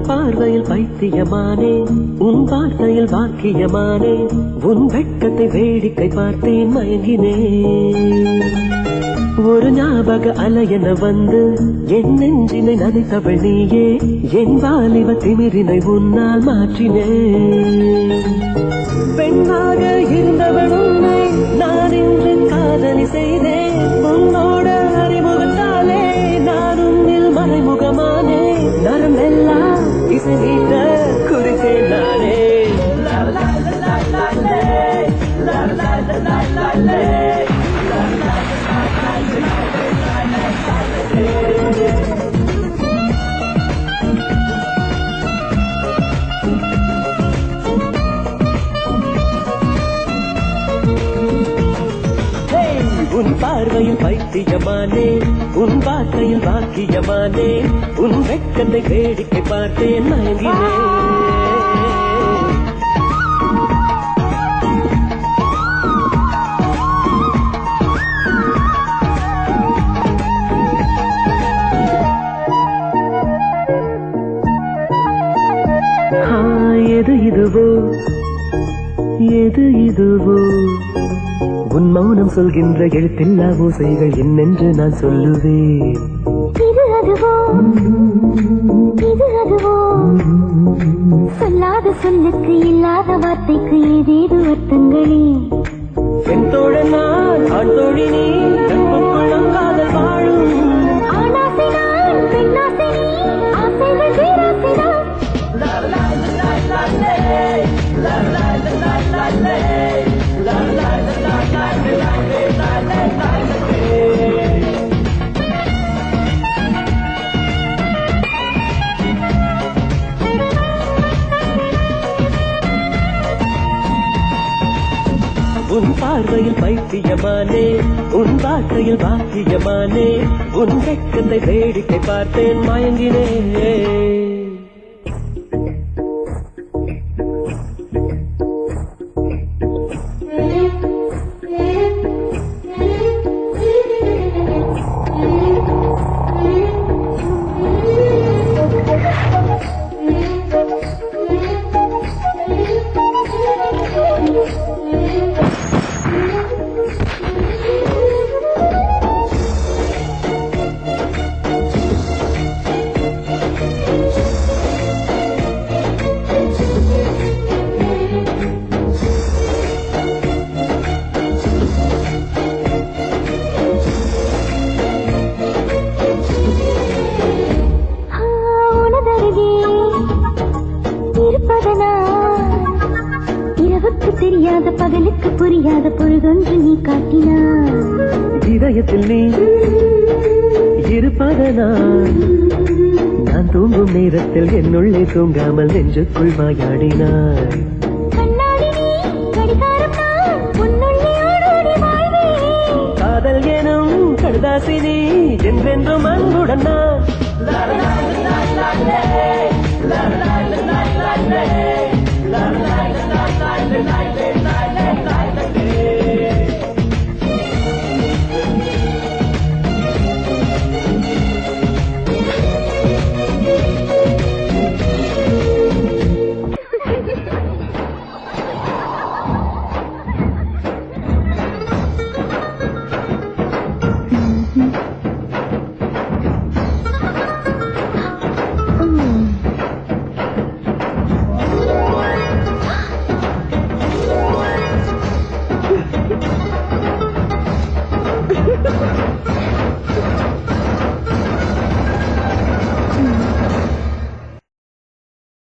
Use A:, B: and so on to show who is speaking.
A: பார்வையில் பைத்தியமானே உன் வார்த்தையில் வாக்கியமானே உன் வெட்கத்தை வேடிக்கை பார்த்தேன் மயங்கினேன். ஒரு ஞாபக அலையென வந்து என் நெஞ்சினை நனைத்தவள் நீயே, என் வாலிப திமிரினை உன்னால் மாற்றினேன். பெண்ணாக இருந்தவள் உன்னை நான் இன்று காதலி செய்தேன். உன்னோட அறிமுகத்தாலே நான் உன்னில் மறைமுகமானே. நரம் எல்லாம் இசை வீட்ட குறித்தேன் நானே. உன் பார்வையில் பைத்தியமானே உன் வார்த்தையில் வாக்கியமானே உன் வெட்கத்தை வேடிக்கை பார்த்தேன் மயங்கினேன். எது இதுவோ எது இதுவோ உன் மௌனம் சொல்கின்ற எழுத்தில்லா ஓசைகள் என்னென்று நான் சொல்லுவேன்.
B: இது அதுவோ இது அதுவோ சொல்லாத சொல்லுக்கு இல்லாத வார்த்தைக்கு ஏதேது அர்த்தங்களே.
A: என் தோழன் நான் ஆண் தோழி நீ நட்புக்குள்ளும் காதல் வாழும்.
B: ஆணாசை நான் பெண்ணாசை நீ ஆசைகள் பேராசைதான்.
A: உன் பார்வையில் பைத்தியமானே உன் வார்த்தையில் வாக்கியமானே உன் வெட்கத்தை வேடிக்கை பார்த்தேன் மயங்கினேன்.
B: இரவுக்கு தெரியாத பகலுக்கு புரியாத பொழுதொன்று நீ காட்டினார்.
A: இதயத்தில் நீ இருப்பதனால் நான் தூங்கும் நேரத்தில் என்னுள்ளே தூங்காமல் நெஞ்சுக்குள் வாயாடினாய். காதல் எனும் கடுதாசினி என்றென்றும் அன்புடன் நான்